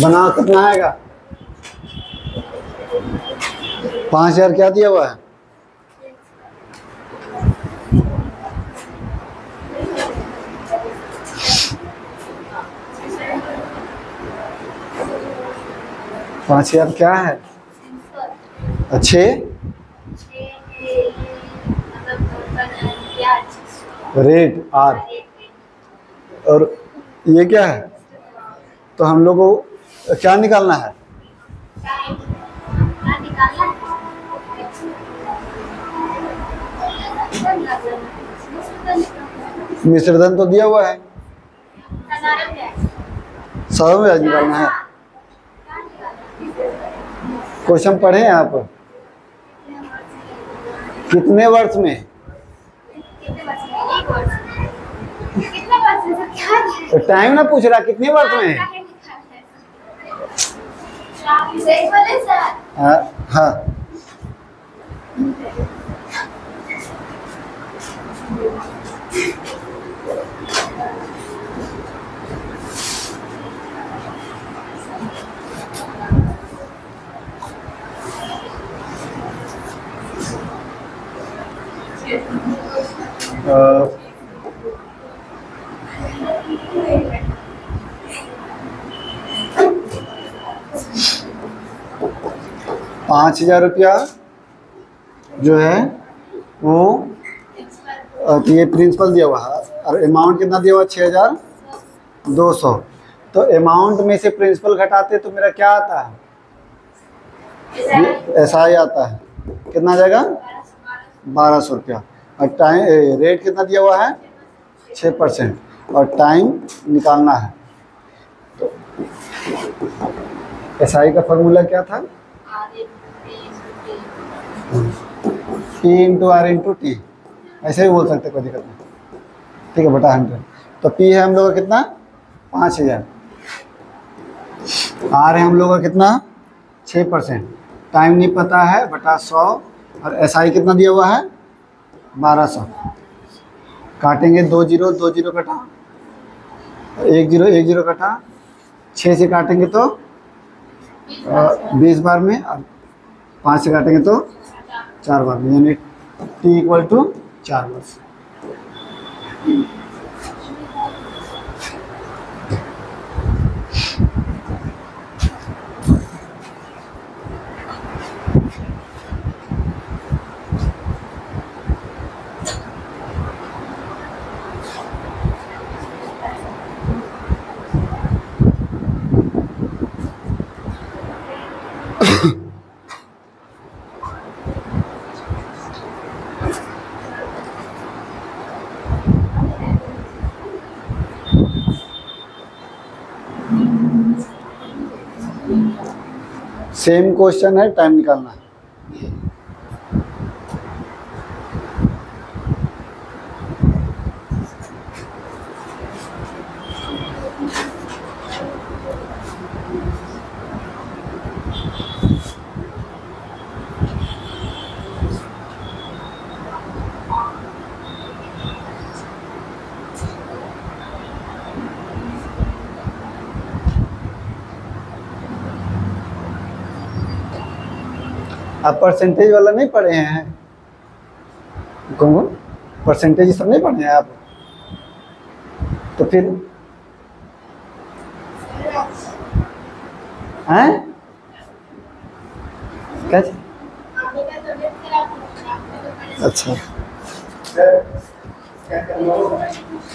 बनाओ, कितना आएगा? 5000 क्या दिया हुआ है? पाँच हजार क्या है? अच्छे रेट आर, और ये क्या है? तो हम लोग को क्या निकालना है? मिश्रधन तो दिया हुआ है, सारों में निकालना है। क्वेश्चन पढ़े हैं आप? कितने वर्ष में? तो टाइम ना पूछ रहा, कितने वर्ष में? हाँ हाँ 5000 रुपया जो है वो ये प्रिंसिपल दिया हुआ है, और अमाउंट कितना दिया हुआ? 6200। तो अमाउंट में से प्रिंसिपल घटाते तो मेरा क्या आता है? ऐसा ही आता है। कितना आ जाएगा? 1200 रुपया। और टाइम रेट कितना दिया हुआ है? 6%, और टाइम निकालना है। तो एसआई का फॉर्मूला क्या था? P into R into T, ऐसे भी बोल सकते, कोई दिक्कत नहीं। ठीक है, बटा 100। तो P है हम लोग का कितना? 5000। आर है हम लोग का कितना? 6%। टाइम नहीं पता है, बटा 100, और एसआई कितना दिया हुआ है? 1200। काटेंगे 2 0, 2 0 कटा, 1 0 1 0 कटा, 6 से काटेंगे तो 20 बार में, और 5 से काटेंगे तो 4 बार में, यानी T इक्वल टू 4 वर्ष। सेम क्वेश्चन है, टाइम निकालना है। आप परसेंटेज वाला नहीं पढ़े हैं? कौन? परसेंटेज सब नहीं पढ़े हैं आप? तो फिर हैं क्या? अच्छा,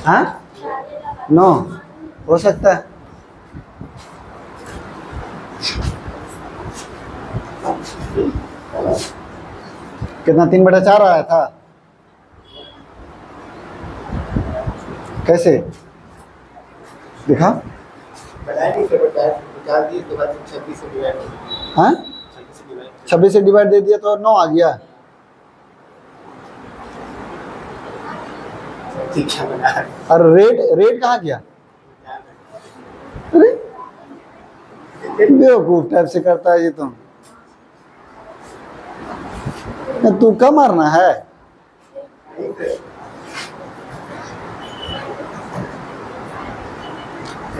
हाँ 9 हो सकता है। कितना? 3/4 आया था। कैसे? दिखा। हाँ 26 से डिवाइड दे दिया तो 9 आ गया। और रेट रेट कहाँ गया? अरे बेवकूफ टाइप से करता है ये तुम। तू क्या मारना है?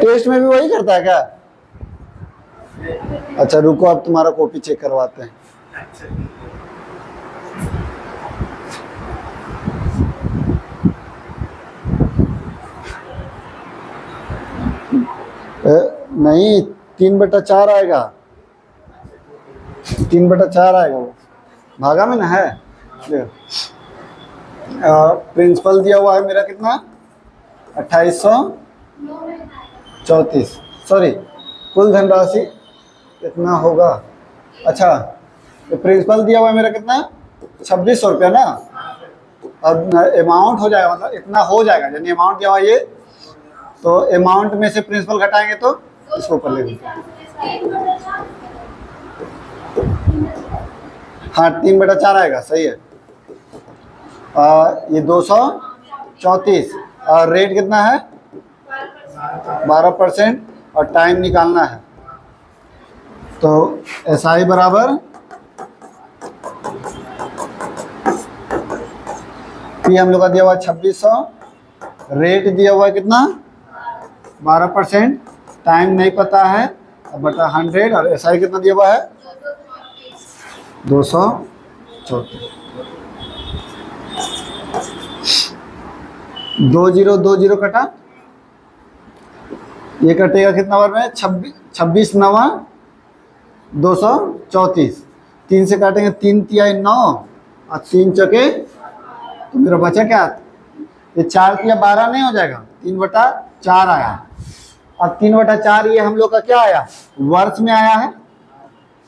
टेस्ट में भी वही करता है क्या? अच्छा रुको, अब तुम्हारा कॉपी चेक करवाते हैं। नहीं 3/4 आएगा, 3/4 आएगा वो, भागा में ना है। प्रिंसिपल दिया हुआ है मेरा कितना, 2834, सॉरी कुल धनराशि कितना होगा। अच्छा तो प्रिंसिपल दिया हुआ है मेरा कितना, 2600 रुपया ना, और अमाउंट हो जाएगा, मतलब इतना हो जाएगा, यानी अमाउंट दिया हुआ ये, तो अमाउंट में से प्रिंसिपल घटाएंगे तो इसको ऊपर ले लेंगे। हाँ 3/4 आएगा, सही है। ये 234 और रेट कितना है 12% और टाइम निकालना है। तो SI बराबर P हम लोग का दिया हुआ 2600, रेट दिया हुआ है कितना 12%, टाइम नहीं पता है बटा 100 और SI कितना दिया हुआ है 234। 20 कटा, ये कटेगा कितना बार में 26 9 234, 3 से काटेंगे 3 तिया 9 और 3 चौके, तो मेरा बचा क्या, ये 4 तिया 12 नहीं हो जाएगा, 3/4 आया। अब 3/4 ये हम लोग का क्या आया, वर्ष में आया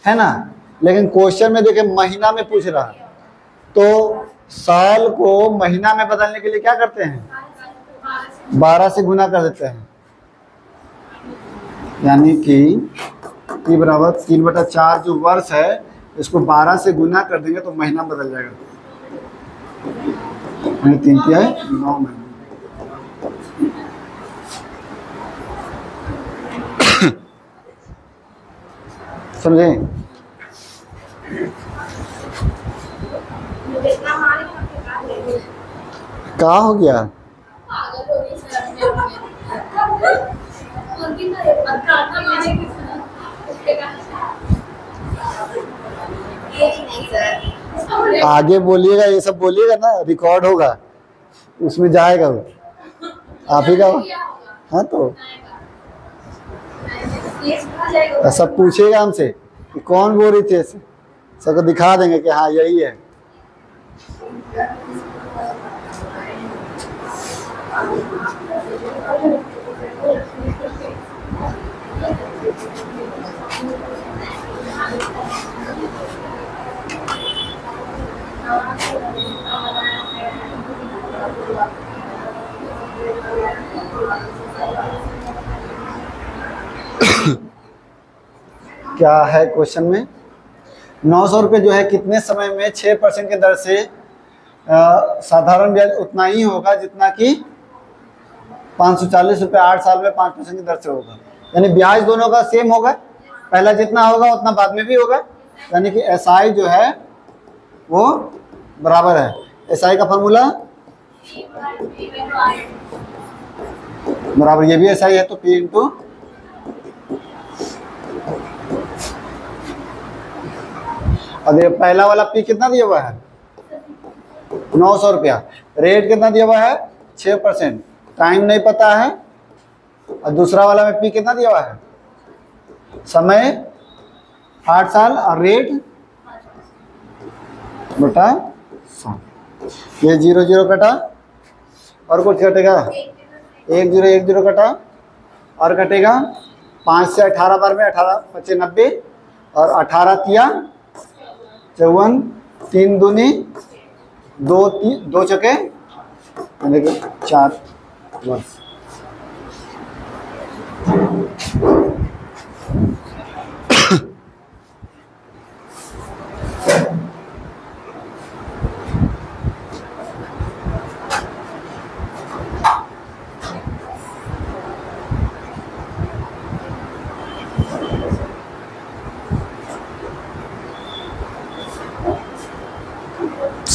है ना, लेकिन क्वेश्चन में देखे महीना में पूछ रहा है, तो साल को महीना में बदलने के लिए क्या करते हैं 12 से गुना कर देते हैं, यानी कि P बराबर 3/4 जो वर्ष है इसको 12 से गुना कर देंगे तो महीना बदल जाएगा, 3 तिया 9 महीने। समझे? क्या हो गया? आगे बोलिएगा, ये सब बोलिएगा ना, रिकॉर्ड होगा, उसमें जाएगा वो, आप ही का। हाँ तो सब पूछेगा हमसे कि कौन बोल रही थी, सबको दिखा देंगे कि हाँ यही है। क्या है क्वेश्चन में, 900 रुपये जो है कितने समय में 6% के दर से साधारण ब्याज उतना ही होगा जितना कि 540 रुपये 8 साल में 5% की दर से होगा, यानी ब्याज दोनों का सेम होगा, पहला जितना होगा उतना बाद में भी होगा, यानी कि SI जो है वो बराबर है, SI का फॉर्मूला बराबर, ये भी SI है तो P इंटू अब ये पहला वाला P कितना दिया हुआ है 900 रुपया, रेट कितना दिया हुआ है 6%, टाइम नहीं पता है, और दूसरा वाला में P कितना दिया हुआ है समय 8 साल और रेट बटा 100। ये 0 कटा और कुछ कटेगा 1 0 कटा और कटेगा 5 से 18 बार में 18 25 90 और 18 तिया 54, 3 दूनी 2 चौके 4 वर्ष।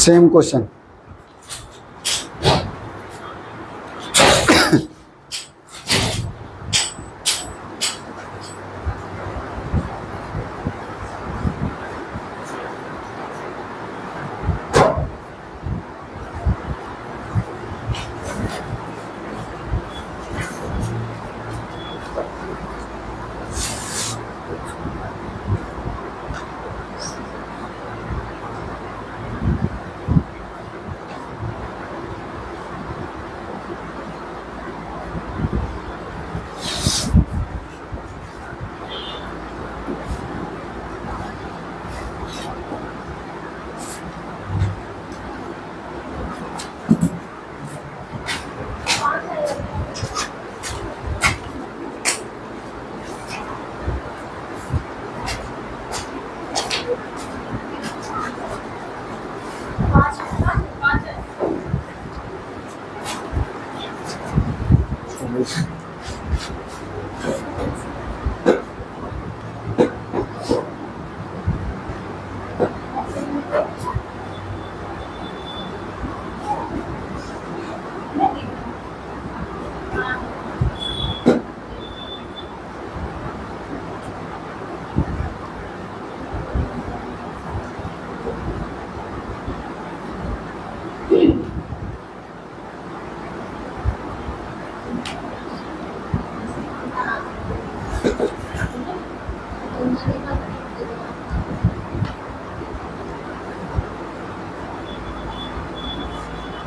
Same question.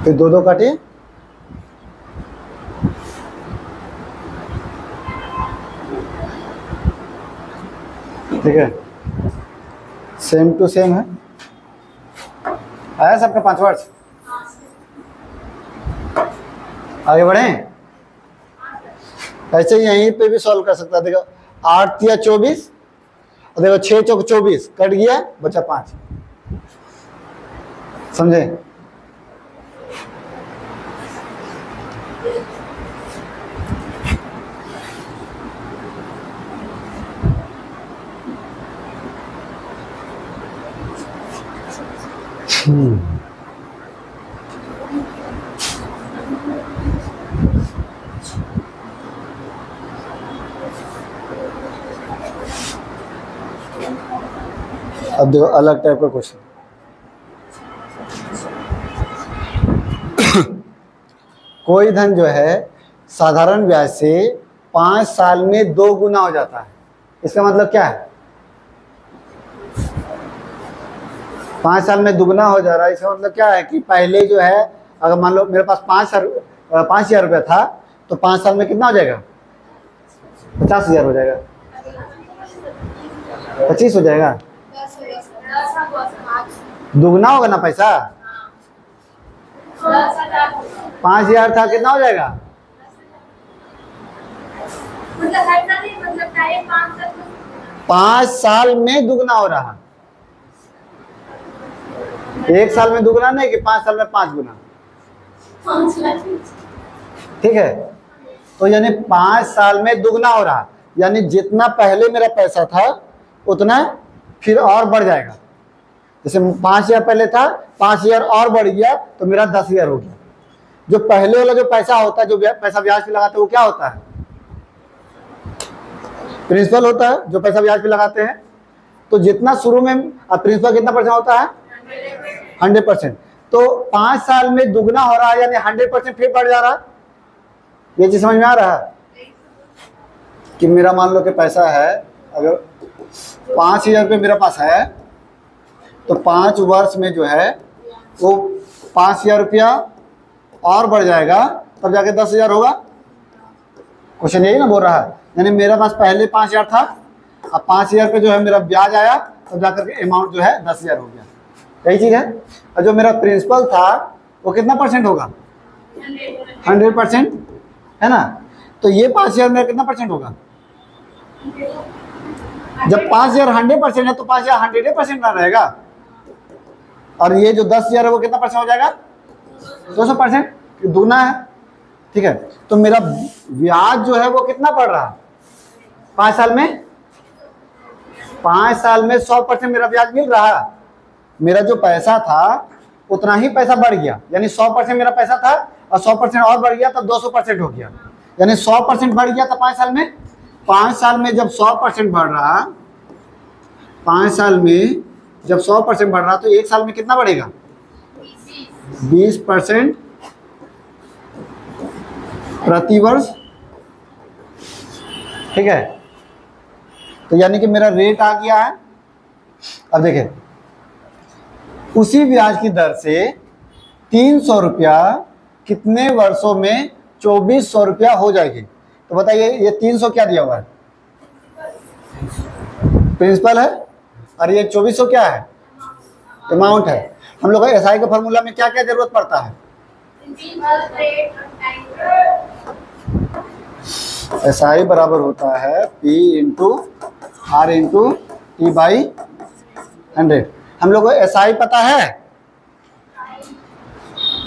फिर दो दो काटे, ठीक है, सेम टू सेम है। आया सबका 5 वर्ष? आगे बढ़ें। ऐसे यहीं पे भी सॉल्व कर सकता है। देखो 8 या 24 और देखो 6 चौक 24 कट गया, बचा 5। समझे? अब देखो अलग टाइप का क्वेश्चन। कोई धन जो है साधारण ब्याज से 5 साल में 2 गुना हो जाता है। इसका मतलब क्या है? 5 साल में दुगना हो जा रहा है। इसका मतलब क्या है कि पहले जो है, अगर मान लो मेरे पास 5,000 रुपया था, तो 5 साल में कितना हो जाएगा? 50,000 हो जाएगा, 25 हो जाएगा, दुगना होगा ना पैसा। 5,000 था, कितना हो जाएगा? 5 साल में दुगना हो रहा। 1 साल में दुगना नहीं कि 5 साल में 5 गुना। ठीक है, तो यानी 5 साल में दुगना हो रहा, यानी जितना पहले मेरा पैसा था उतना फिर और बढ़ जाएगा। जैसे 5,000 पहले था, 5,000 और बढ़ गया तो मेरा 10,000 हो गया। जो पहले वाला जो पैसा होता है, जो पैसा ब्याज पे लगाते हैं, वो क्या होता है? प्रिंसिपल होता है, जो पैसा ब्याज पे लगाते हैं। तो जितना शुरू में प्रिंसिपल कितना % होता है? 100%। तो 5 साल में दुगना हो रहा है, यानी 100% फिर बढ़ जा रहा है। ये चीज समझ में आ रहा है कि मेरा मान लो कि पैसा है, अगर 5,000 रुपये मेरे पास है, तो 5 वर्ष में जो है वो 5,000 रुपया और बढ़ जाएगा, तब जाके 10,000 होगा। क्वेश्चन यही ना बोल रहा है। यानी मेरे पास पहले 5,000 था, अब 5,000 पे जो है मेरा ब्याज आया, तब जाकर के अमाउंट जो है 10,000 हो गया। यही चीज है। और जो मेरा प्रिंसिपल था वो कितना % होगा? 100%, है ना। तो ये 5,000 मेरा कितना % होगा? जब 5,000 100% है तो 5,000 100% ना रहेगा। और ये जो 10,000 है वो कितना % हो जाएगा? 200%, दुगना है। ठीक है, तो मेरा ब्याज जो है वो कितना पड़ रहा है 5 साल में? 5 साल में 100% मेरा ब्याज मिल रहा है। मेरा जो पैसा था उतना ही पैसा बढ़ गया, यानी 100% मेरा पैसा था और 100% और बढ़ गया तो 200% हो गया, यानी 100% बढ़ गया था 5 साल में। 5 साल में जब 100% बढ़ रहा, 5 साल में जब 100% बढ़ रहा तो 1 साल में कितना बढ़ेगा? 20% प्रति वर्ष, ठीक है। तो यानी कि मेरा रेट आ गया है। अब देखें, उसी ब्याज की दर से 300 रुपया कितने वर्षों में 2400 रुपया हो जाएगी? तो बताइए, ये 300 क्या दिया हुआ है? प्रिंसिपल है, और ये 2400 क्या है? अमाउंट है। हम लोग एसआई के फॉर्मूला में क्या क्या जरूरत पड़ता है? एसआई बराबर होता है P into R into T by 100। हम लोग को एसआई पता है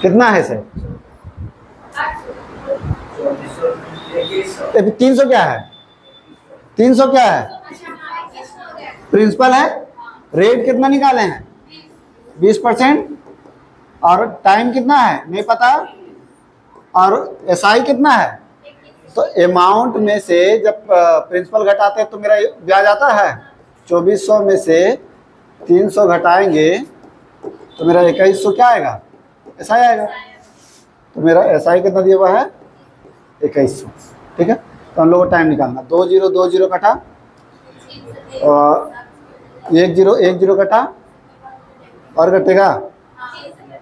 कितना है सर? 300 क्या है? 300 क्या है? प्रिंसिपल है। रेट कितना निकाले हैं? 20%। और टाइम कितना है नहीं पता, और एसआई कितना है? तो अमाउंट में से जब प्रिंसिपल घटाते हैं तो मेरा ब्याज आता है 2400 में से 300 घटाएंगे तो मेरा 2100 क्या आएगा? एसआई आएगा। तो मेरा एसआई कितना दिया हुआ है? 2100, ठीक है। तो हम लोग को टाइम निकालना, 20 कटा और 10 कटा और कटेगा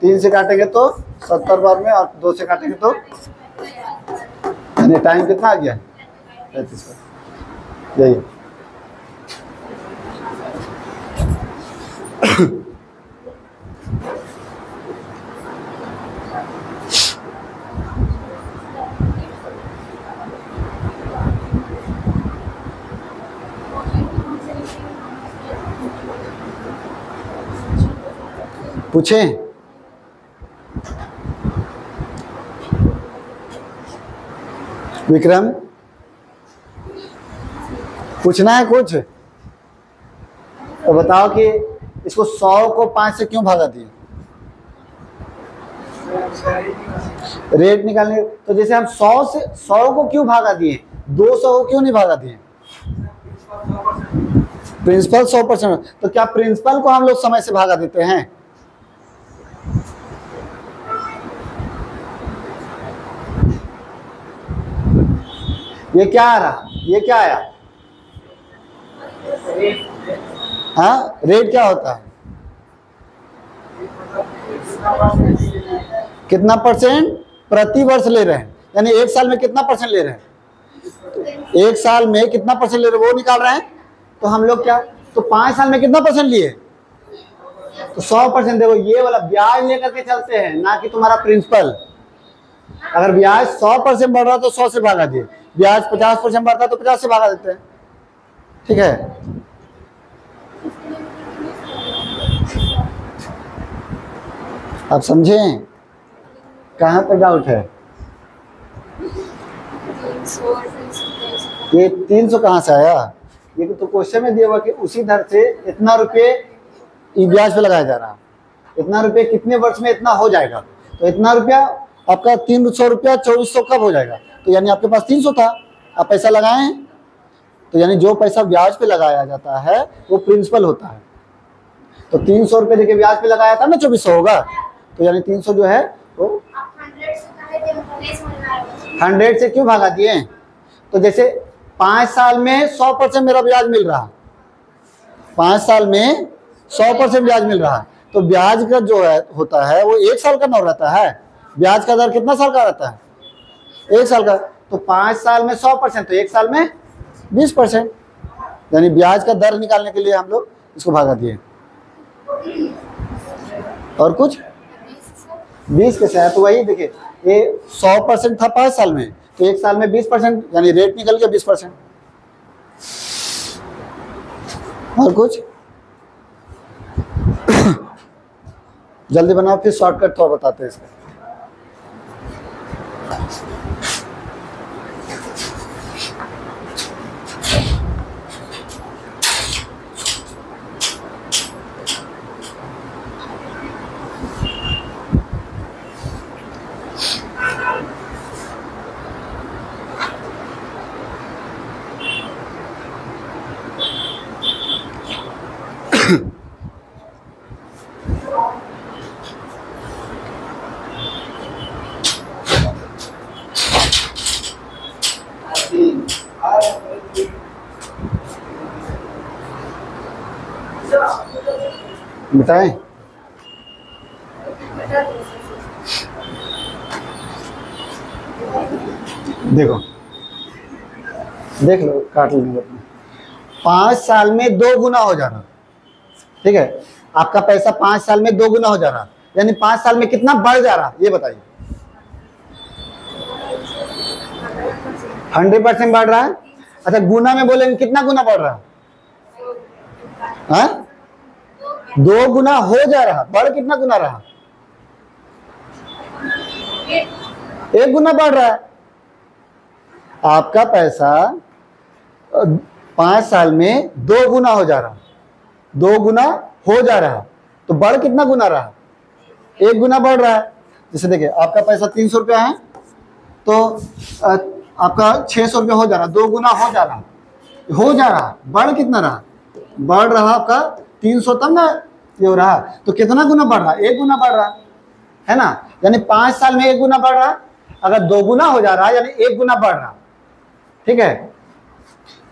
3 से काटेंगे तो 70 बार में, और 2 से काटेंगे तो यानी टाइम कितना आ गया? 35 बार। यही पूछें? विक्रम, पूछना है कुछ? तो बताओ कि इसको 100 को 5 से क्यों भागा दिए? रेट निकालने। तो जैसे हम 100 को क्यों भागा दिए, 200 को क्यों नहीं भागा दिए? प्रिंसिपल 100%। तो क्या प्रिंसिपल को हम लोग समय से भागा देते हैं? ये क्या आ रहा? ये क्या आया? हाँ, रेट क्या होता है? कितना परसेंट प्रति वर्ष ले रहे हैं, यानी 1 साल में कितना परसेंट ले रहे हैं? 1 साल में कितना परसेंट ले रहे हैं वो निकाल रहे हैं। तो हम लोग क्या, तो 5 साल में कितना परसेंट लिए? तो 100%। देखो, ये वाला ब्याज लेकर के चलते हैं, ना कि तुम्हारा प्रिंसिपल। अगर ब्याज 100% बढ़ रहा तो 100 से भागा दिए, ब्याज 50% बढ़ता तो 50 से भागा देते हैं, ठीक है। आप समझें कहाँ पे डाउट है? ये 300 कहाँ से आया? ये तो क्वेश्चन में दिया हुआ कि उसी दर से इतना रुपये ब्याज पे लगाया जा रहा है, इतना रुपये कितने वर्ष में इतना हो जाएगा। तो इतना रुपया आपका 300 रुपया 2400 कब हो जाएगा? तो यानी आपके पास 300 था, आप पैसा लगाएं, तो यानी जो पैसा ब्याज पे लगाया जाता है वो प्रिंसिपल होता है। तो 300 रुपये देखिए ब्याज पे लगाया था ना, 2400 होगा। तो यानी 300 जो है वो 100 से क्यों भागा दिए? तो जैसे 5 साल में 100% मेरा ब्याज मिल रहा, 5 साल में 100% ब्याज मिल रहा, तो ब्याज का जो है होता है वो 1 साल का न रहता है। ब्याज का दर कितना साल का रहता है? 1 साल का। तो 5 साल में 100%, तो 1 साल में 20%, यानी ब्याज का दर निकालने के लिए हम लोग इसको भागा दिए। और कुछ 20 कैसे है? तो वही देखिए, ये 100% था 5 साल में, तो 1 साल में 20%, यानी रेट निकल गया 20%। और कुछ? जल्दी बनाओ, फिर शॉर्टकट तो बताते हैं इसका। बताएं। देखो देख लो, काट लेंगे। 5 साल में 2 गुना हो जा रहा, ठीक है। आपका पैसा 5 साल में 2 गुना हो जा रहा, यानी 5 साल में कितना बढ़ जा रहा, ये बताइए। 100% बढ़ रहा है। अच्छा, गुना में बोलेंगे कितना गुना बढ़ रहा है? 2 गुना हो जा रहा, बढ़ कितना गुना रहा? 1 गुना बढ़ रहा है। आपका पैसा 5 साल में 2 गुना हो जा रहा, 2 गुना हो जा रहा, तो बढ़ कितना गुना रहा? 1 गुना बढ़ रहा है। जैसे देखिए, आपका पैसा 300 रुपया है, तो आपका 600 रुपया हो जा रहा, 2 गुना हो जा रहा, बढ़ कितना रहा? बढ़ रहा आपका 300, तब ना ये हो रहा। तो कितना गुना बढ़ रहा? 1 गुना बढ़ रहा है ना। यानी 5 साल में 1 गुना बढ़ रहा। अगर 2 गुना हो जा रहा है यानी 1 गुना बढ़ रहा, ठीक है।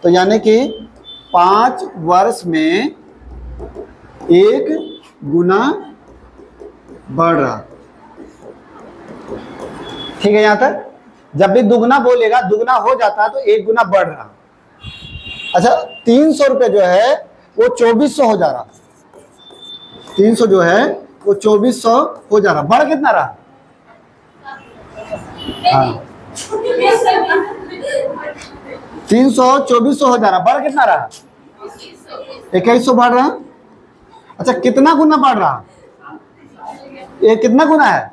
तो यानी कि 5 वर्ष में 1 गुना बढ़ रहा, ठीक है। यहां तक जब भी दुगना बोलेगा, दुगना हो जाता तो 1 गुना बढ़ रहा। अच्छा, 300 रुपये जो है वो 2400 हो जा रहा, 300 जो है वो 2400 हो जा रहा, बढ़ कितना रहा? हाँ, 300 2400 हो जा रहा, बढ़ कितना रहा? 2100 बढ़ रहा। अच्छा, कितना गुना बढ़ रहा? ये कितना गुना है?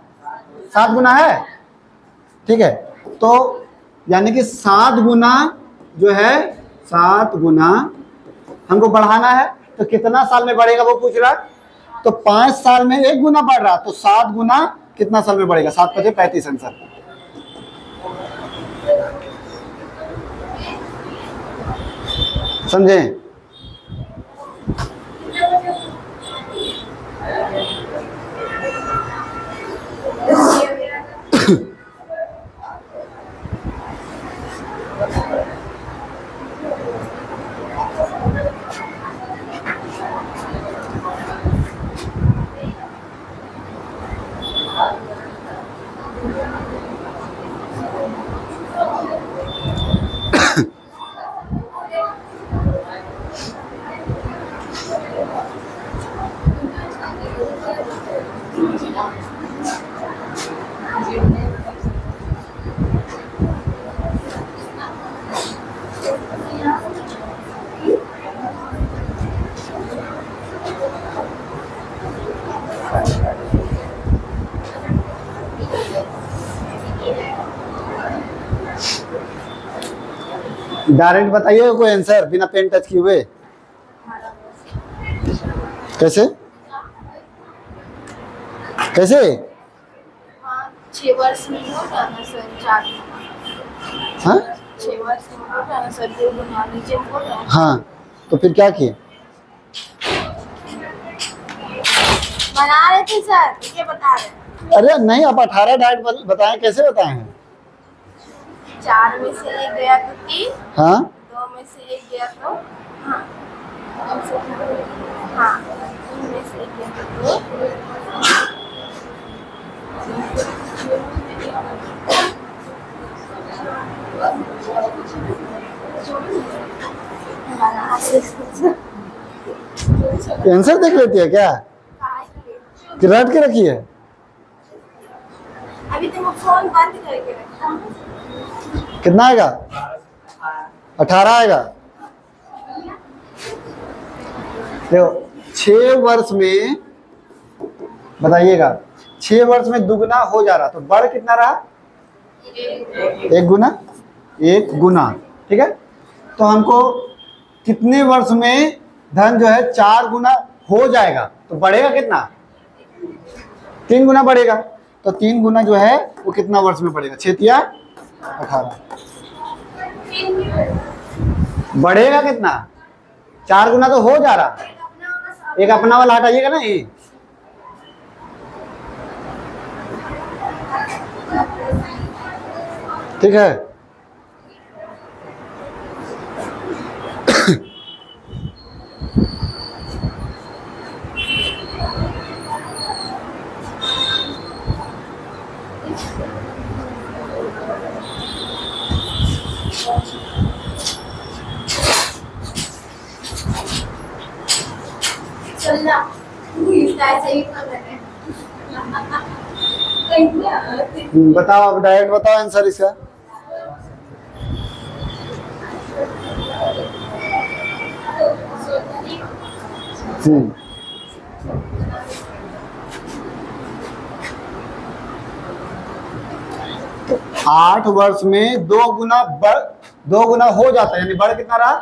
7 गुना है, ठीक है। तो यानी कि 7 गुना जो है, 7 गुना हमको बढ़ाना है, तो कितना साल में बढ़ेगा वो पूछ रहा। तो 5 साल में 1 गुना बढ़ रहा, तो 7 गुना कितना साल में बढ़ेगा? 7 × 5 = 35 आंसर। समझे? डायरेक्ट बताइए कोई आंसर बिना पेन टच किए हुए। कैसे कैसे? 6 वर्ष में हो जाना सर, 4 हाँ 6 वर्ष में हो जाना सर, 2 गुना नीचे हो जाना। हाँ, तो फिर क्या किए? बना रहे थे सर, ये बता रहे। अरे नहीं, आप 18 डायरेक्ट बताएं, कैसे बताए हैं? 4 में से 1 गया तो 3, हाँ 2 में से 1 गया तो हाँ 3 में से 1 गया तो 2। आंसर देख लेती है क्या कि रट के रखी है? अभी तो मैं फोन बंद करके रखा हूँ। कितना आएगा? 18 आएगा। देखो 6 वर्ष में बताइएगा, 6 वर्ष में दुगना हो जा रहा, तो बढ़ कितना रहा? 1 गुना, 1 गुना, ठीक है। तो हमको कितने वर्ष में धन जो है 4 गुना हो जाएगा, तो बढ़ेगा कितना? 3 गुना बढ़ेगा। तो 3 गुना जो है वो कितना वर्ष में बढ़ेगा? 6 × 18 बढ़ेगा कितना? 4 गुना तो हो जा रहा, एक अपना वाला हटाइएगा ना ये। ठीक है, चलना ऐसे ही कर रहे हैं। बताओ, आप डायरेक्ट बताओ आंसर इसका। हम्म, 8 वर्ष में 2 गुना हो जाता है, यानी बढ़ कितना रहा?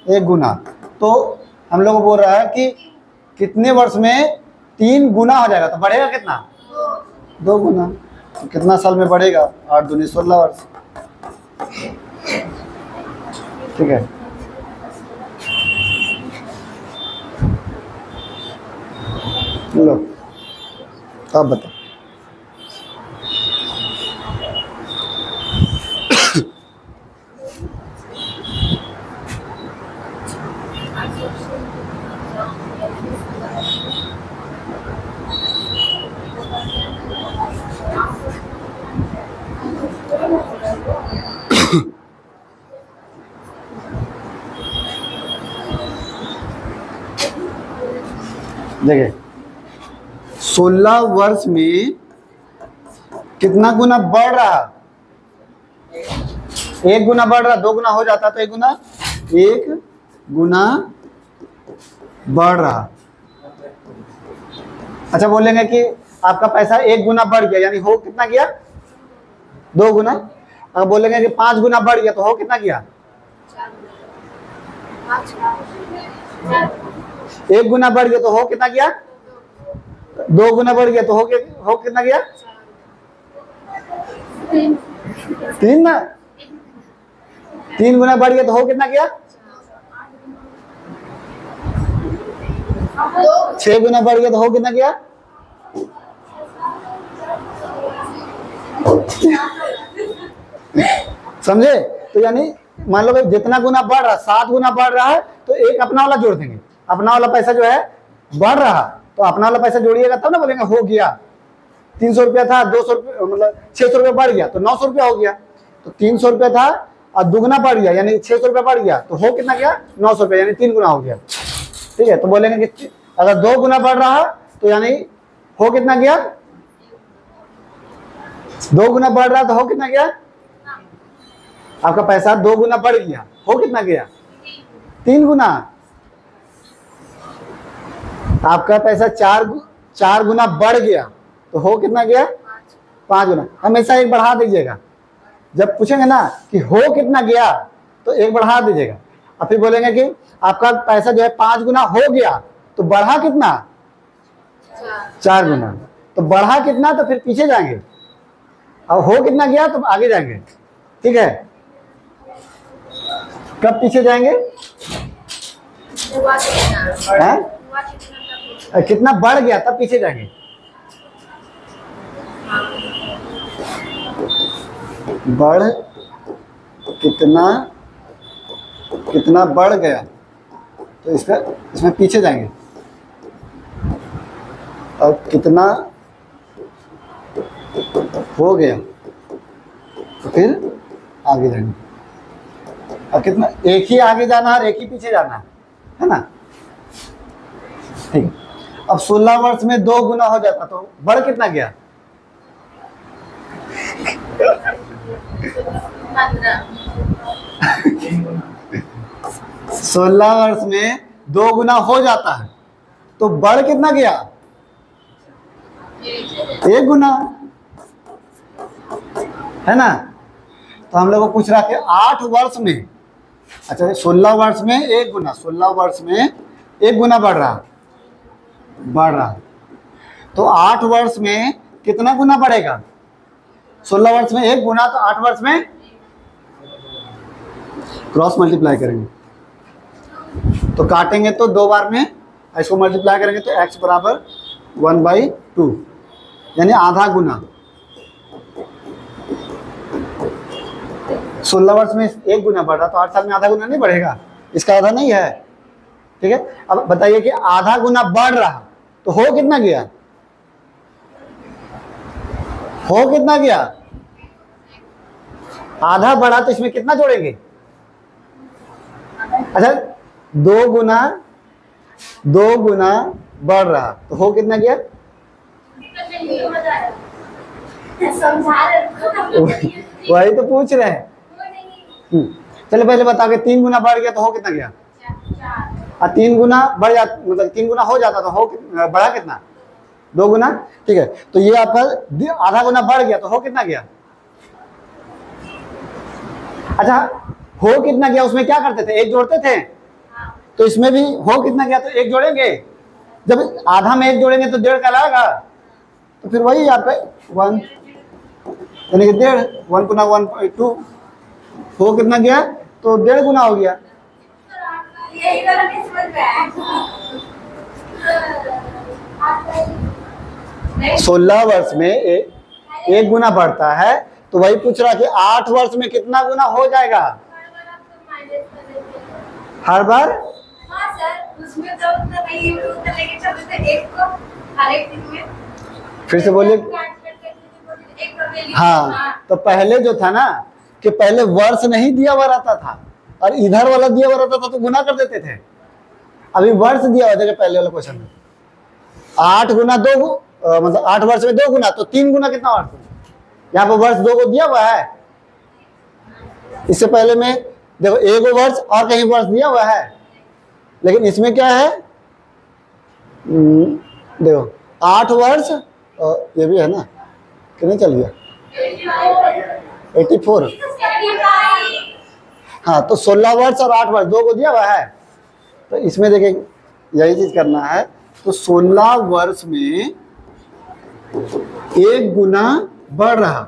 1 गुना। तो हम लोग बोल रहा है कि कितने वर्ष में 3 गुना हो जाएगा, तो बढ़ेगा कितना? 2 गुना। तो कितना साल में बढ़ेगा? 8 दूनी 16 वर्ष। ठीक है, लो अब बताओ। देखिए 16 वर्ष में कितना गुना बढ़ रहा? 1 गुना बढ़ रहा, 2 गुना हो जाता तो 1 गुना बढ़ रहा। अच्छा, बोलेंगे कि आपका पैसा 1 गुना बढ़ गया, यानी हो कितना गया? 2 गुना। अगर बोलेंगे कि 5 गुना बढ़ गया तो हो कितना गया? 1 गुना बढ़ गया तो हो कितना गया? 2 गुना बढ़ गया तो हो कितना गया? 3 ना। 3 गुना बढ़ गया तो हो कितना गया? 6 गुना बढ़ गया तो हो कितना गया? समझे? तो यानी मान लो जितना गुना बढ़ रहा, 7 गुना बढ़ रहा है, तो एक अपना वाला जोड़ देंगे। अपना वाला पैसा जो है बढ़ रहा, तो अपना वाला पैसा जोड़िएगा तब ना बोलेंगे हो गया। 300 रुपया था, 200 रुपया मतलब 600 रुपया बढ़ गया तो 900 रुपया हो गया। तो 300 रुपया था और दुगना बढ़ गया, यानी 600 रुपया बढ़ गया, तो हो कितना गया? 900 रुपया, यानी 3 गुना हो गया। ठीक है, तो बोलेंगे कि अगर 2 गुना बढ़ रहा तो यानी हो कितना गया? 2 गुना बढ़ रहा तो हो कितना गया? आपका पैसा 2 गुना बढ़ गया, हो कितना गया? 3 गुना। आपका पैसा 4 गुना बढ़ गया तो हो कितना गया? 5 गुना। हमेशा एक बढ़ा दीजिएगा, जब पूछेंगे ना कि हो कितना गया तो एक बढ़ा दीजिएगा। और फिर बोलेंगे कि आपका पैसा जो है 5 गुना हो गया तो बढ़ा कितना? 4 गुना। तो बढ़ा कितना तो फिर पीछे जाएंगे, और हो कितना गया तो आगे जाएंगे। ठीक है, कब पीछे जाएंगे? कितना बढ़ गया तब पीछे जाएंगे। बढ़ कितना बढ़ गया तो इसमें पीछे जाएंगे, और कितना हो गया तो फिर आगे जाएंगे। और कितना, एक ही आगे जाना है, एक ही पीछे जाना है ना। ठीक है, अब 16 वर्ष में 2 गुना हो जाता तो बढ़ कितना गया? 16 वर्ष में 2 गुना हो जाता है तो बढ़ कितना गया? 1 गुना, है ना। तो हम लोग को पूछ रहा है कि 8 वर्ष में, अच्छा 16 वर्ष में 1 गुना, 16 वर्ष में 1 गुना बढ़ रहा तो 8 वर्ष में कितना गुना बढ़ेगा? 16 वर्ष में 1 गुना, तो 8 वर्ष में क्रॉस मल्टीप्लाई करेंगे तो काटेंगे तो 2 बार में इसको मल्टीप्लाई करेंगे तो x बराबर 1/2 यानी आधा गुना। 16 वर्ष में 1 गुना बढ़ रहा तो 8 साल में आधा गुना नहीं बढ़ेगा, इसका आधा नहीं है। ठीक है, अब बताइए कि आधा गुना बढ़ रहा तो हो कितना गया, हो कितना गया, आधा बढ़ा तो इसमें कितना जोड़ेंगे। अच्छा 2 गुना बढ़ रहा तो हो कितना गया, वही तो पूछ रहे हैं। चलो पहले बताओ कि 3 गुना बढ़ गया तो हो कितना गया, और 3 गुना बढ़ जाता मतलब 3 गुना हो जाता तो हो बढ़ा कितना, 2 गुना। ठीक है, तो ये आपका आधा गुना बढ़ गया तो हो कितना गया। अच्छा हो कितना गया उसमें क्या करते थे, एक जोड़ते थे, तो इसमें भी हो कितना गया तो एक जोड़ेंगे। जब आधा में एक जोड़ेंगे तो 1.5 कहलाएगा, तो फिर वही आपका 1 यानी कि 1.5, 1 गुना 1/2 हो कितना गया तो 1.5 गुना हो गया। यही वाला नहीं समझ में आया। 16 वर्ष में 1 गुना बढ़ता है तो वही पूछ रहा कि 8 वर्ष में कितना गुना हो जाएगा हर बार। हाँ सर, उसमें तो उतना नहीं है, उतना लेके चलते थे एक को हर एक दिन में। फिर से बोलिए। हाँ, तो पहले जो था ना कि पहले वर्ष नहीं दिया हुआ रहता था और इधर वाला दिया हुआ रहता था तो गुना कर देते थे। अभी वर्ष दिया हुआ था पहले वाला क्वेश्चन में 8 गुना 2 मतलब 8 वर्ष में 2 गुना तो 3 गुना कितना और यहाँ पर वर्ष 2 को दिया हुआ है। इससे पहले में देखो 1 वर्ष और कहीं वर्ष दिया हुआ है, लेकिन इसमें क्या है देखो 8 वर्ष और ये भी है ना, कितने चल गया 84। हाँ, तो 16 वर्ष और 8 वर्ष 2 को दिया हुआ है, तो इसमें देखिए यही चीज करना है। तो 16 वर्ष में 1 गुना बढ़ रहा,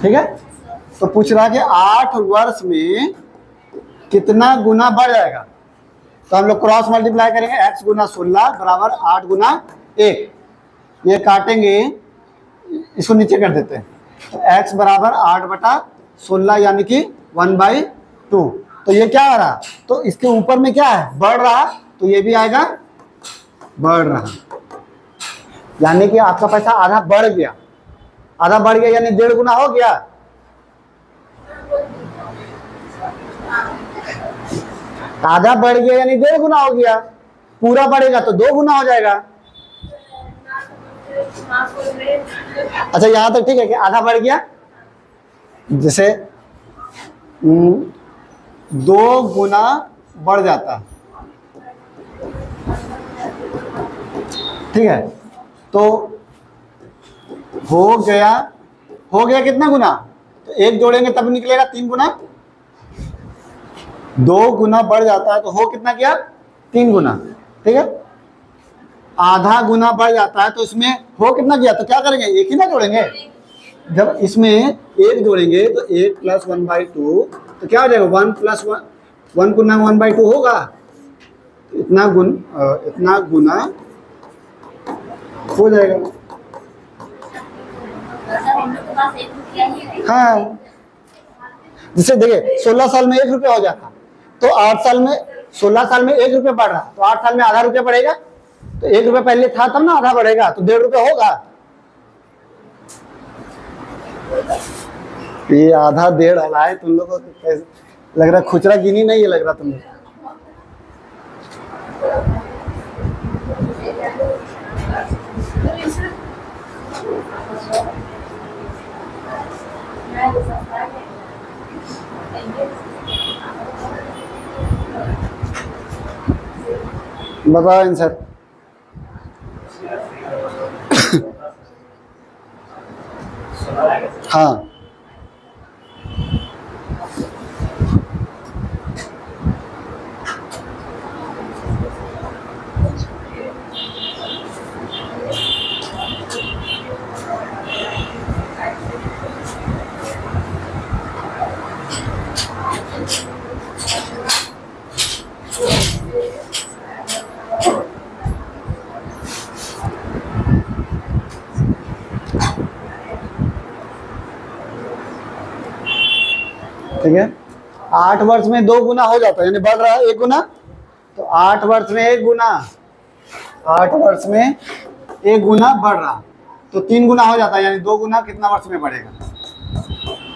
ठीक है, तो पूछ रहा कि 8 वर्ष में कितना गुना बढ़ जाएगा। तो हम लोग क्रॉस मल्टीप्लाई करेंगे, x गुना 16 बराबर 8 गुना 1, ये काटेंगे इसको नीचे कर देते हैं, तो x बराबर 8/16 यानी कि 1/2। तो ये क्या आ रहा, तो इसके ऊपर में क्या है बढ़ रहा, तो ये भी आएगा बढ़ रहा, यानी कि आपका पैसा आधा बढ़ गया। आधा बढ़ गया यानी 1.5 गुना हो गया। आधा बढ़ गया यानी 1.5 गुना हो गया, पूरा बढ़ेगा तो 2 गुना हो जाएगा। अच्छा यहां तक ठीक है कि आधा बढ़ गया, जैसे 2 गुना बढ़ जाता, ठीक है, तो हो गया कितना गुना, तो 1 जोड़ेंगे तब निकलेगा 3 गुना। 2 गुना बढ़ जाता है तो हो कितना गया 3 गुना, ठीक है। आधा गुना बढ़ जाता है तो इसमें हो कितना गया, तो क्या करेंगे 1 ही ना जोड़ेंगे। जब इसमें 1 जोड़ेंगे तो 1 + 1/2 तो क्या हो जाएगा 1 + 1 गुना 1/2 होगा, तो इतना गुना हो जाएगा। हाँ, जिससे देखिए 16 साल में 1 रुपया हो जाता, तो 8 साल में 16 साल में 1 रुपया बढ़ रहा, तो 8 साल में आधा रुपया बढ़ेगा, तो 1 रुपया पहले था तब ना आधा बढ़ेगा, तो 1.5 रुपया होगा। ये आधा 1.5 हला है तुम लोग को, कैसे लग रहा, खुचरा गिनी नहीं है लग रहा तुम लोग। बताओ आंसर। हाँ, ठीक है, 8 वर्ष में 2 गुना हो जाता है, यानी बढ़ रहा है 1 गुना। तो 8 वर्ष में 1 गुना, 8 वर्ष में 1 गुना बढ़ रहा, तो 3 गुना हो जाता है, यानी 2 गुना कितना वर्ष में बढ़ेगा?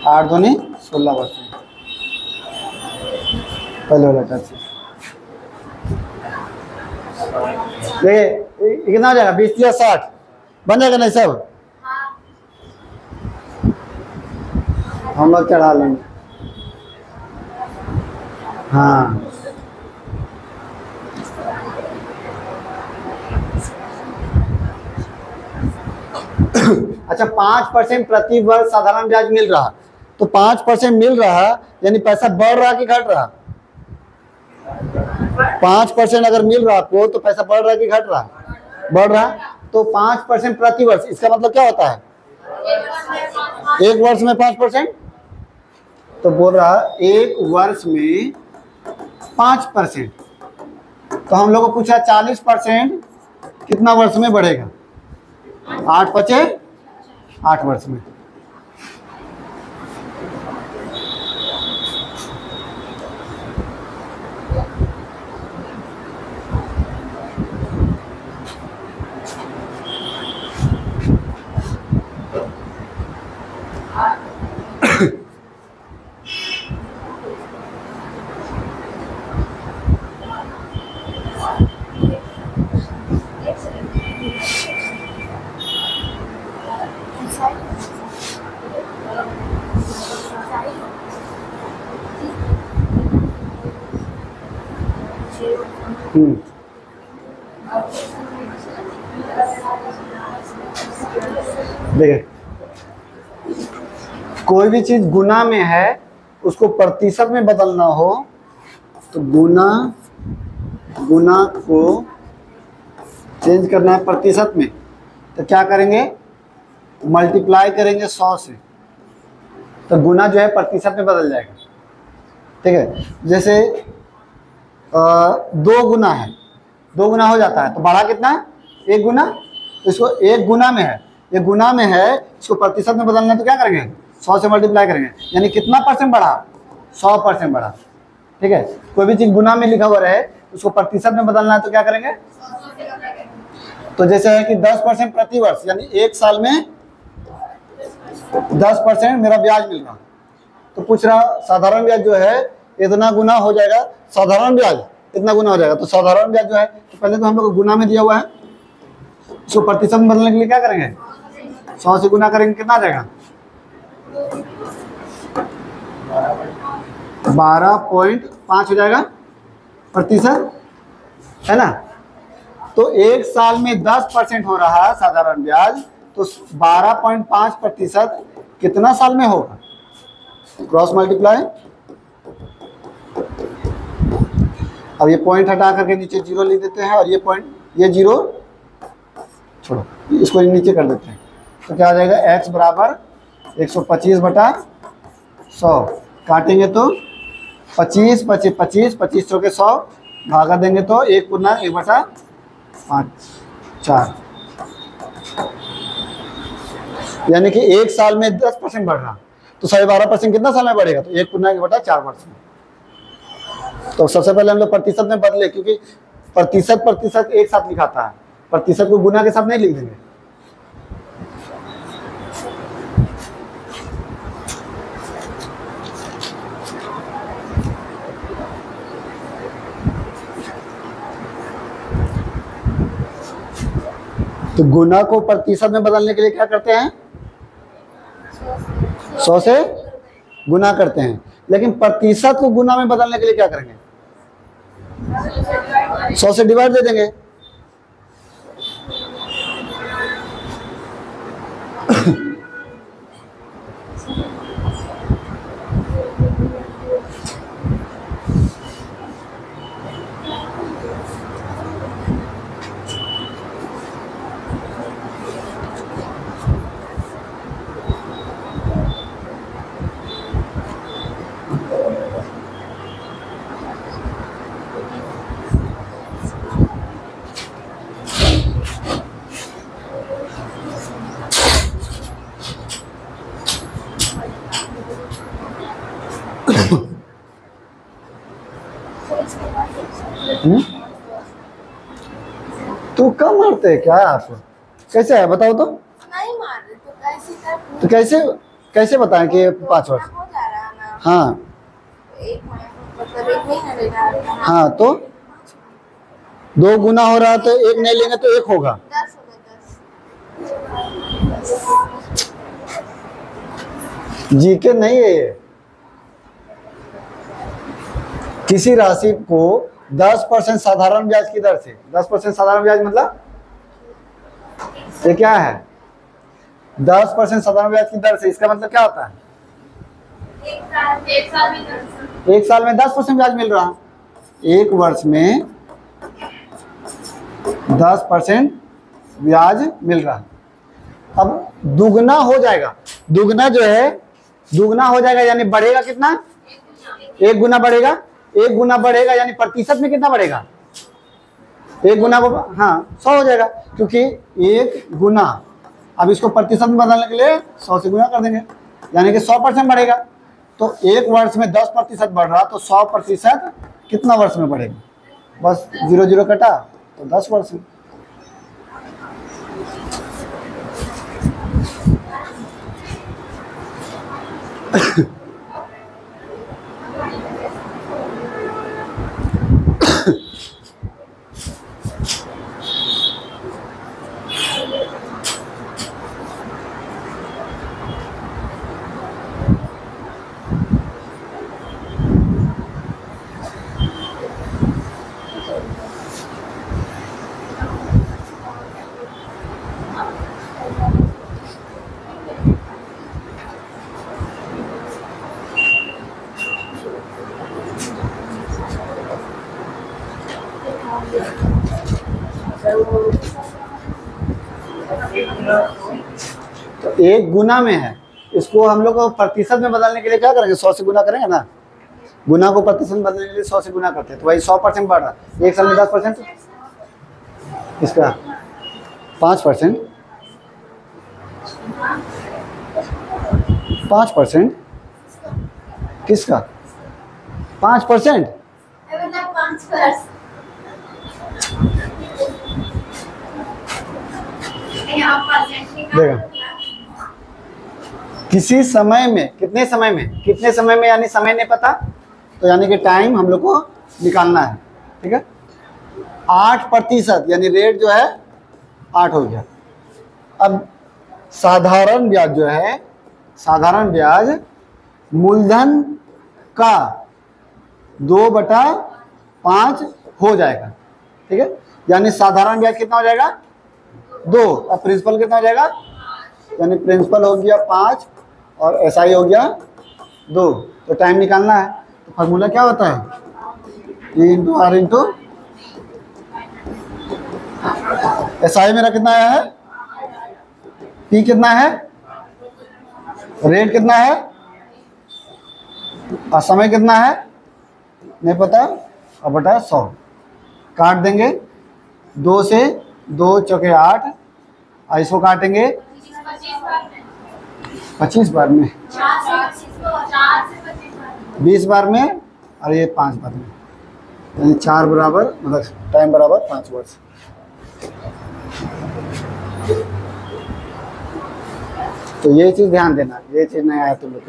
8 दूनी 16 वर्ष में। पहले वाला टच देखिए ये कितना हो जाएगा? 20 या 60 बन जाएगा नहीं सब? हम लोग चढ़ा लेंगे। हाँ अच्छा, 5% प्रति वर्ष साधारण ब्याज मिल रहा, तो 5% मिल रहा यानी पैसा बढ़ रहा कि घट रहा? 5% अगर मिल रहा आपको तो पैसा बढ़ रहा कि घट रहा? बढ़ रहा। तो 5% प्रति वर्ष, इसका मतलब क्या होता है? 1 वर्ष में 5%। तो बोल रहा 1 वर्ष में 5%। तो हम लोग को पूछा 40% कितना वर्ष में बढ़ेगा? 8 बचे 8 वर्ष में। देखिए कोई भी चीज गुना में है उसको प्रतिशत में बदलना हो तो गुना को चेंज करना है प्रतिशत में, तो क्या करेंगे? मल्टीप्लाई करेंगे 100 से, तो गुना जो है प्रतिशत में बदल जाएगा। ठीक है, जैसे 2 गुना है, 2 गुना हो जाता है, तो बढ़ा कितना है? 1 गुना। तो इसको 1 गुना में है, ये गुना में है, इसको प्रतिशत में बदलना है तो क्या करेंगे? 100 से मल्टीप्लाई करेंगे, यानी कितना परसेंट बढ़ा? 100% बढ़ा। ठीक है, कोई भी चीज गुना में लिखा हुआ रहे उसको प्रतिशत में बदलना है तो क्या करेंगे? तो जैसे है कि 10% प्रति वर्ष, यानी 1 साल में 10% मेरा ब्याज मिल रहा, तो पूछ रहा साधारण ब्याज जो है इतना गुना हो जाएगा, साधारण ब्याज इतना गुना हो जाएगा। तो साधारण ब्याज जो है तो पहले तो हम लोग को गुना में दिया हुआ है, इसको प्रतिशत में बदलने के लिए क्या करेंगे? 100 से गुना करेंगे, कितना आ जाएगा? 12.5 हो जाएगा प्रतिशत, है ना। तो 1 साल में 10% हो रहा है साधारण ब्याज, तो 12.5% कितना साल में होगा? Cross multiply. अब ये पॉइंट हटा करके नीचे 0 लिख देते हैं, और ये पॉइंट, ये 0 छोड़ो, इसको नीचे कर देते हैं, तो क्या आ जाएगा? x बराबर 125/100, काटेंगे तो 25 25 25 25 चौके 100, भागा देंगे तो 1 गुना 1/5 4, यानी कि 1 साल में 10% बढ़ रहा, तो 12.5% कितना साल में बढ़ेगा? तो 1 गुना 1/4 वर्ष में। तो सबसे पहले हम लोग प्रतिशत में बदले, क्योंकि प्रतिशत एक साथ लिखाता है, प्रतिशत को गुना के साथ नहीं लिख देंगे। तो गुना को प्रतिशत में बदलने के लिए क्या करते हैं? 100 से गुना करते हैं, लेकिन प्रतिशत को गुना में बदलने के लिए क्या करेंगे? 100 से डिवाइड दे देंगे। तो कम मारते हैं क्या आप? कैसे है बताओ तो। नहीं मार रहे तो कैसे कर? तो कैसे कैसे बताएं कि 5 वर्ष? हो जा रहा है ना। हाँ एक महीना मतलब एक महीना ले रहा है। हाँ, तो 2 गुना हो रहा है तो 1 नहीं लेंगे तो 1 होगा। 10 होगा 10। जीके नहीं है ये। किसी राशि को 10% साधारण ब्याज की दर से, 10% साधारण ब्याज मतलब ये क्या है? 10% साधारण ब्याज की दर से, इसका मतलब क्या होता है? एक साल में 10% ब्याज मिल रहा, एक वर्ष में 10% ब्याज मिल रहा। अब दुगना हो जाएगा, दुगना जो है दुगना हो जाएगा यानी बढ़ेगा कितना? 1 गुना बढ़ेगा। 1 गुना बढ़ेगा यानी प्रतिशत में कितना बढ़ेगा? 1 गुना को हाँ 100 हो जाएगा, क्योंकि 1 गुना, अब इसको प्रतिशत में बदलने के लिए 100 से गुना कर देंगे, यानी कि 100% बढ़ेगा। तो एक वर्ष में 10% बढ़ रहा तो 100% कितना वर्ष में बढ़ेगा? बस 0 0 कटा तो 10 वर्ष में। तो 1 गुना में है, इसको हम लोग को प्रतिशत में बदलने के लिए क्या करेंगे? 100 से गुना करेंगे ना। गुना को प्रतिशत में बदलने के लिए 100 से गुना करते हैं, तो वही 100% बढ़ रहा। एक साल में 10%, इसका 5%, 5% किसका? 5%। देखा, किसी समय में, कितने समय में, कितने समय में यानी समय नहीं पता, तो यानी कि टाइम हम लोग को निकालना है। ठीक है, 8% यानी रेट जो है 8 हो गया। अब साधारण ब्याज जो है, साधारण ब्याज मूलधन का 2/5 हो जाएगा। ठीक है, यानी साधारण ब्याज कितना हो जाएगा? 2। अब प्रिंसिपल कितना हो जाएगा? यानी प्रिंसिपल हो गया 5 और एसआई हो गया 2। तो टाइम निकालना है, तो फार्मूला क्या होता है? E into R into SI मेरा कितना आया है? पी कितना है? रेट कितना है? और समय कितना है? नहीं पता, और बटा 100 काट देंगे। 2 से 2 चौके 8, और इसको काटेंगे 25 बार में, 20 बार में, और ये 5 बार में, यानी 4 बराबर मतलब टाइम बराबर 5 वर्ष। तो ये चीज़ ध्यान देना, ये चीज़ नहीं आया तुम लोग।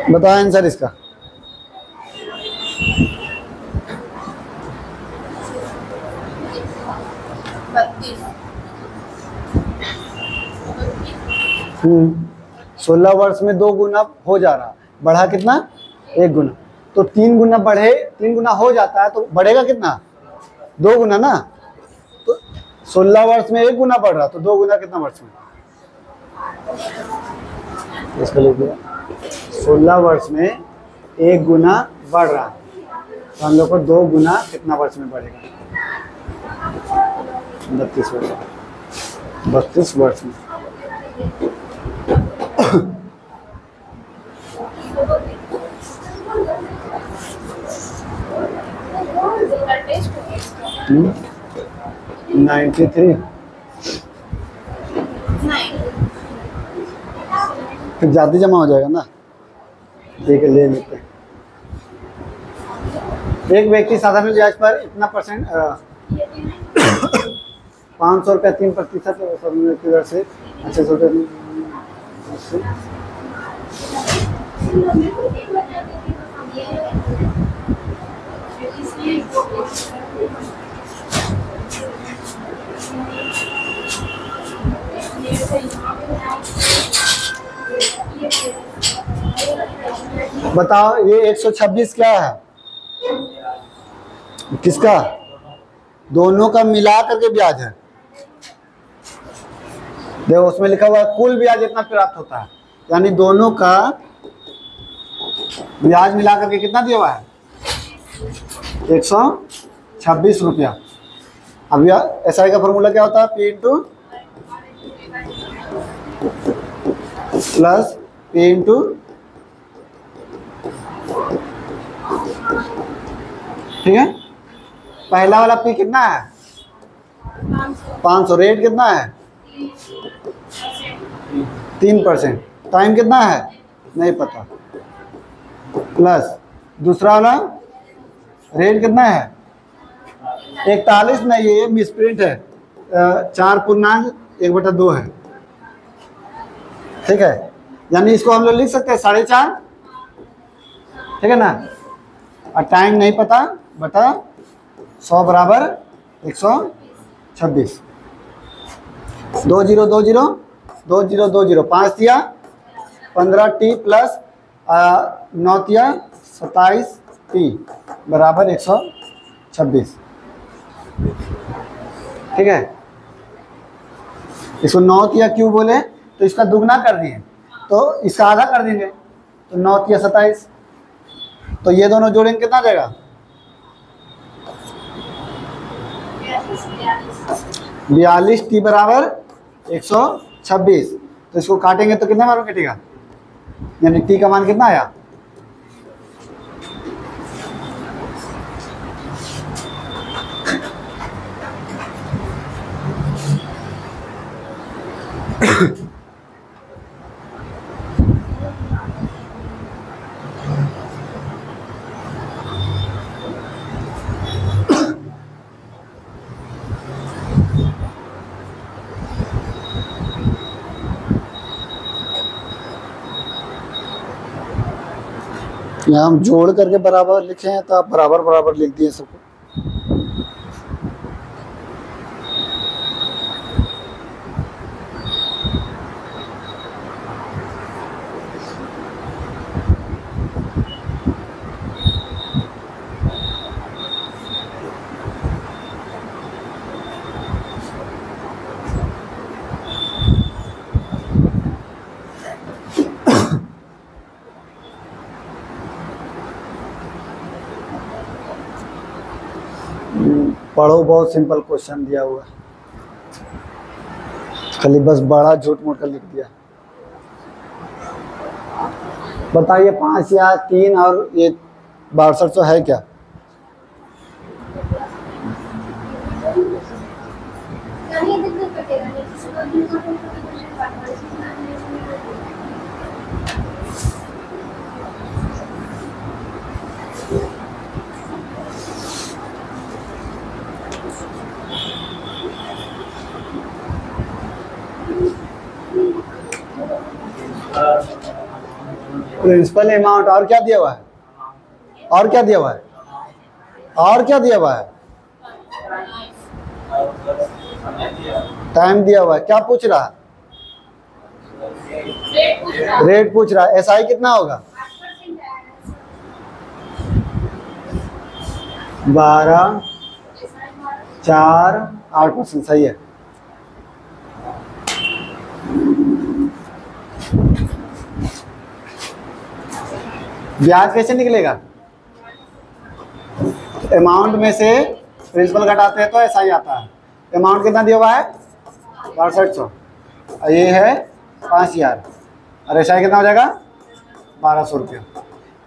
बताओ आंसर इसका। 32 16 वर्ष में 2 गुना हो जा रहा, बढ़ा कितना 1 गुना, तो 3 गुना बढ़े, 3 गुना हो जाता है तो बढ़ेगा कितना 2 गुना ना, तो 16 वर्ष में 1 गुना बढ़ रहा तो 2 गुना कितना वर्ष में, इसको लिख दिया 16 वर्ष में 1 गुना बढ़ रहा तो हम लोग को 2 गुना कितना वर्ष में बढ़ेगा 32 वर्ष, 32 वर्ष में। नहीं 93 फिर जाति जमा हो जाएगा ना, ठीक है ले लेते हैं। एक व्यक्ति साधारण ब्याज पर इतना परसेंट 500 रुपया 3% की दर से 600 रुपये बताओ ये 126 क्या है, किसका, दोनों का मिला करके ब्याज है। देखो उसमें लिखा हुआ है कुल ब्याज इतना प्राप्त होता है, यानी दोनों का ब्याज मिला करके कितना दिया हुआ है 126 रुपया। अब एसआई का फॉर्मूला क्या होता है, P into plus P into ठीक है। पहला वाला P कितना है 500, रेट कितना है 3%, टाइम कितना है नहीं पता, प्लस दूसरा वाला रेट कितना है 41 नहीं, ये मिसप्रिंट है 4.1/2 है, ठीक है, यानी इसको हम लोग लिख सकते हैं 4.5, ठीक है ना, और टाइम नहीं पता बटा 100 बराबर 126, 20 5 दिया 15t प्लस 9 दिया 27t बराबर 126, ठीक है। इसको 9 या क्यों बोले तो इसका दुगना कर दिए तो इसका आधा कर देंगे तो 9 या 27, तो ये दोनों जोड़ेंगे कितना जाएगा 42t बराबर 126, तो इसको काटेंगे तो कितना मालूम कटेगा, यानी t का मान कितना आया यहाँ हम जोड़ करके बराबर लिखे हैं तो आप बराबर बराबर लिख दिए सबको। पढ़ो, बहुत सिंपल क्वेश्चन दिया हुआ है, खाली बस बड़ा झूठ मूठ कर लिख दिया। बताइए 5 या 3 और ये 6200 है क्या, प्रिंसिपल अमाउंट और क्या दिया हुआ है, और क्या दिया हुआ है, और क्या दिया हुआ है टाइम दिया हुआ है। क्या पूछ रहा है? रेट पूछ रहा है। एसआई कितना होगा? 12, 4, 8%। सही है। ब्याज कैसे निकलेगा? अमाउंट में से प्रिंसिपल घटाते हैं तो एसआई आता है। अमाउंट कितना दिया हुआ है? 6200। और ये है 5000 और एसआई कितना हो जाएगा? 1200 रुपया।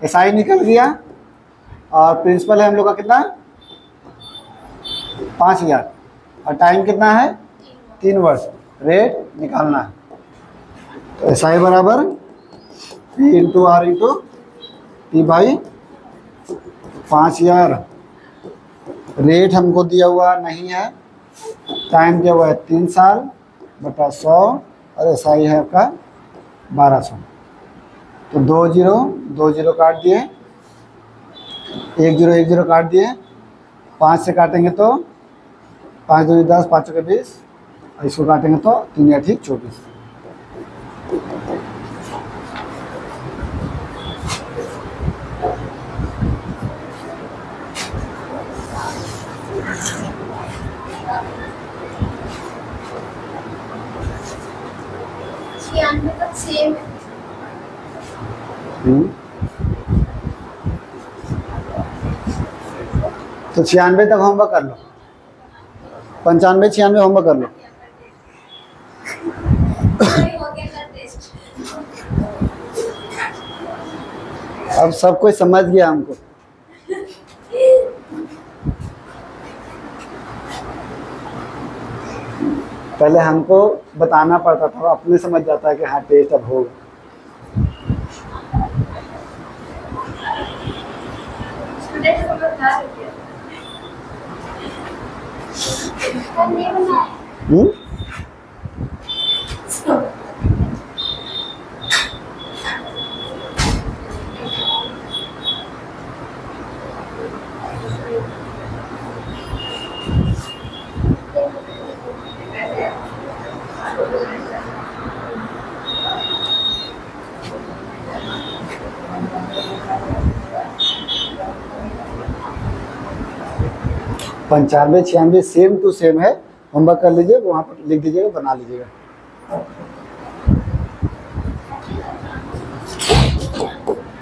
एसआई निकल गया और प्रिंसिपल है हम लोग का कितना? 5000 और टाइम कितना है? 3 वर्ष। रेट निकालना है तो एसआई बराबर P into R into P by 5000। Rate हमको दिया हुआ नहीं है, टाइम दिया हुआ है 3 साल बटा 100 और एसआई है आपका 1200। तो 2 0 2 0 काट दिए, 1 0 1 0 काट दिए, 5 से काटेंगे तो 5 2 10 5 के 20 और इसको काटेंगे तो 3 8 24। सेम तो 96 तक होमवर्क कर लो, 95 96 होमवर्क कर लो। अब सब कोई समझ गया हमको। पहले हमको बताना पड़ता था, अपने समझ जाता है कि हाँ टेस्ट अब होगा। पंचानवे 96 सेम टू सेम है। होमवर्क कर लीजिए, वहाँ पर लिख दीजिएगा, बना लीजिएगा।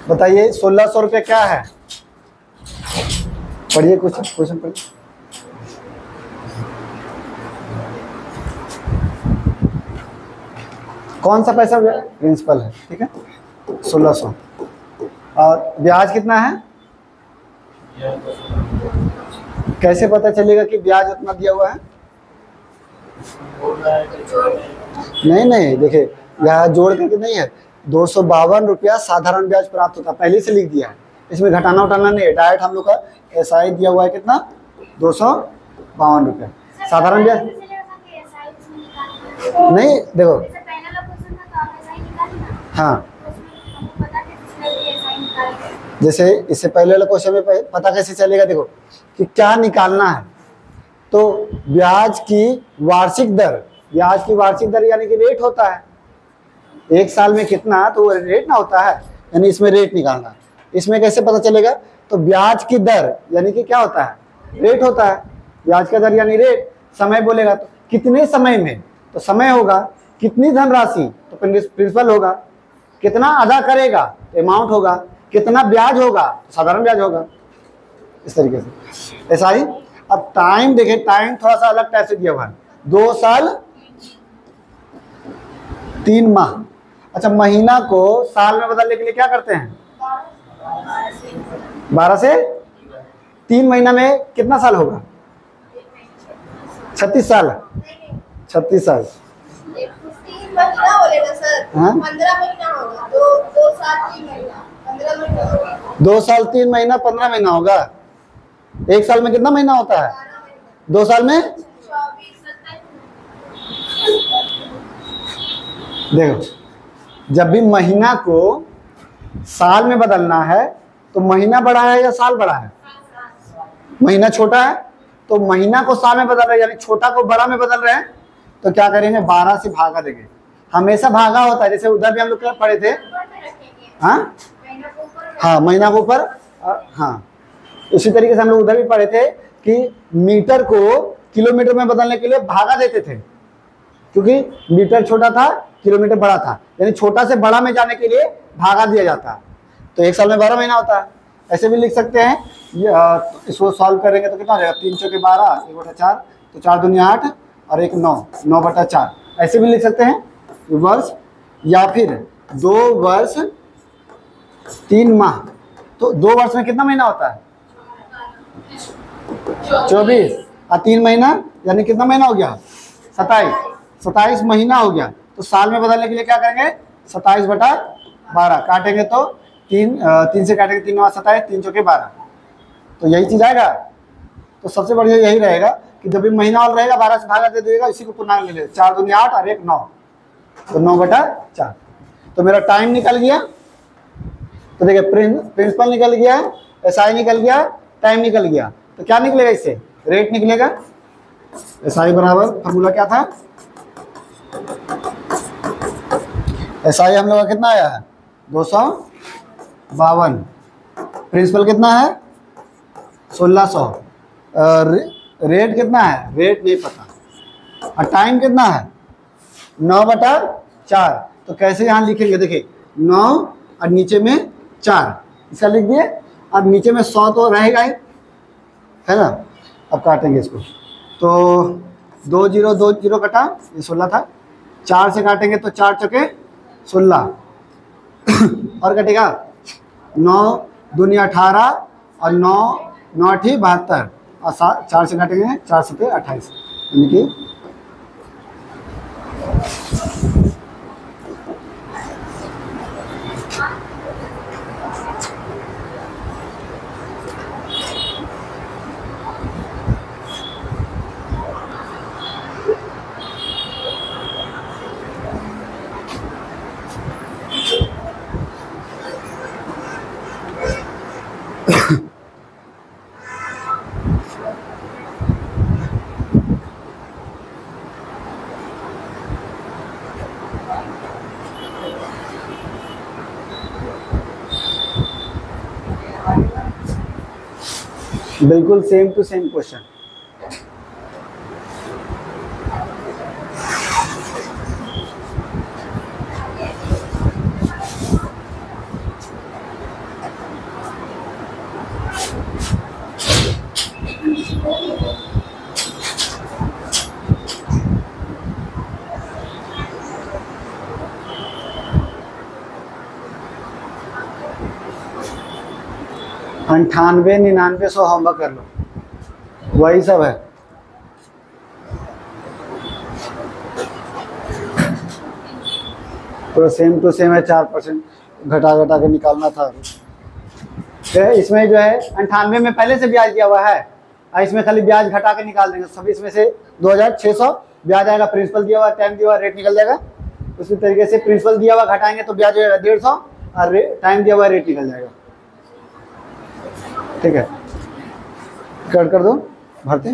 बताइए 1600 रुपये क्या है? पढ़िए कुछ क्वेश्चन पढ़िए। कौन सा पैसा? प्रिंसिपल है, ठीक है 1600। और ब्याज कितना है? कैसे पता चलेगा कि ब्याज उतना दिया हुआ है? नहीं देखिए यहाँ जोड़ करके नहीं है। 252 रुपया साधारण ब्याज प्राप्त होता, पहले से लिख दिया है, इसमें घटाना उठाना नहीं है। डायरेक्ट हम लोग का एसआई दिया हुआ है कितना? 252 रुपया साधारण ब्याज। नहीं देखो, हाँ जैसे इससे पहले वाले क्वेश्चन में पता कैसे चलेगा? देखो कि क्या निकालना है। तो ब्याज की वार्षिक दर, ब्याज की वार्षिक दर यानी कि रेट होता है। एक साल में कितना, तो वो रेट ना होता है, यानी इसमें रेट निकालना है। इसमें कैसे पता चलेगा? तो ब्याज की दर यानी कि क्या होता है? रेट होता है। ब्याज का दर यानी रेट। समय बोलेगा तो कितने समय में, तो समय होगा। कितनी धनराशि, तो प्रिंसिपल होगा। कितना अदा करेगा, तो अमाउंट होगा। कितना ब्याज होगा, तो साधारण ब्याज होगा। इस तरीके से ऐसा ही। अब टाइम देखें, टाइम थोड़ा सा अलग टाइप से दिया हुआ है। 2 साल 3 माह। अच्छा, महीना को साल में बदलने के लिए क्या करते हैं? 12 से 3 महीना में कितना साल होगा? 36 साल। 36 साल। 3 महीना बोलेगा सर। हाँ? 15 महीना होगा। 2 साल 3 महीना 15 महीना होगा। 2 साल 3 महीना 15 महीना होगा। एक साल में कितना महीना होता है? 2 साल में 24 27। देखो, जब भी महीना को साल में बदलना है तो महीना बड़ा है या साल बड़ा है? महीना छोटा है तो महीना को साल में बदल रहे हैं, यानी छोटा को बड़ा में बदल रहे हैं, तो क्या करेंगे 12 से भागा देंगे। हमेशा भागा होता है, जैसे उधर भी हम लोग पढ़े थे। ऊपर में रखेंगे, हाँ महीना को ऊपर में। हाँ, महीना के ऊपर। हाँ, उसी तरीके से हम लोग उधर भी पढ़े थे कि मीटर को किलोमीटर में बदलने के लिए भागा देते थे, क्योंकि मीटर छोटा था, किलोमीटर बड़ा था, यानी छोटा से बड़ा में जाने के लिए भागा दिया जाता है। तो एक साल में 12 महीना होता है। ऐसे भी लिख सकते हैं, तो इसको सॉल्व करेंगे तो कितना हो जाएगा, 3 चौके 12, 1/4, तो 4 दूनी 8 और 1 9, 9/4। ऐसे भी लिख सकते हैं वर्ष, या फिर 2 वर्ष 3 माह। तो 2 वर्ष में कितना महीना होता है, 24, और 3 महीना यानी कितना महीना हो गया, 27, 27 महीना हो गया। तो साल में बदलने के लिए क्या करेंगे, 27/12 काटेंगे तो 3 से काटेंगे, 3 9 27, 3 चौके 12, तो यही चीज आएगा। तो सबसे बढ़िया यही रहेगा कि जब भी महीना और रहेगा 12 से भागा दे दीजिएगा, इसी को पूर्णांक ले लीजिए, 4 दूनी 8 और 1 9, तो 9/4। तो मेरा टाइम निकल गया। तो देखिए प्रिंसिपल निकल गया, एसआई निकल गया, टाइम निकल गया। तो क्या निकलेगा, इससे रेट निकलेगा। एसआई बराबर फॉर्मूला क्या था, एसआई हम लोग का कितना आया है 252, प्रिंसिपल कितना है 1600, रेट कितना है, रेट नहीं पता, और टाइम कितना है 9/4। तो कैसे यहाँ लिखेंगे, देखिए 9 और नीचे में 4, इसका लिख दिए, अब नीचे में 100 तो रहेगा ही, है ना। अब काटेंगे इसको, तो 2 0 2 0 कटा, ये 16 था, 4 से काटेंगे तो 4 चौके 16 और कटेगा 9 दूनी 18 और 9 9 8 72, और 4 से काटेंगे 4 7 28, यानी कि बिल्कुल सेम टू सेम क्वेश्चन। अंठानवे 99 100 होमवर्क कर लो, वही सब है। तो सेम टू सेम है, 4% घटा घटा के निकालना था। तो इसमें जो है 98 में पहले से ब्याज दिया हुआ है, और इसमें खाली ब्याज घटा के निकाल देंगे। सब इसमें से 2600 ब्याज आएगा, प्रिंसिपल दिया हुआ, टाइम दिया हुआ, रेट निकल जाएगा। उसी तरीके से प्रिंसिपल दिया हुआ घटाएंगे तो ब्याज हो जाएगा 150, और टाइम दिया हुआ, रेट निकल जाएगा। ठीक है, कट कर दो, भरते।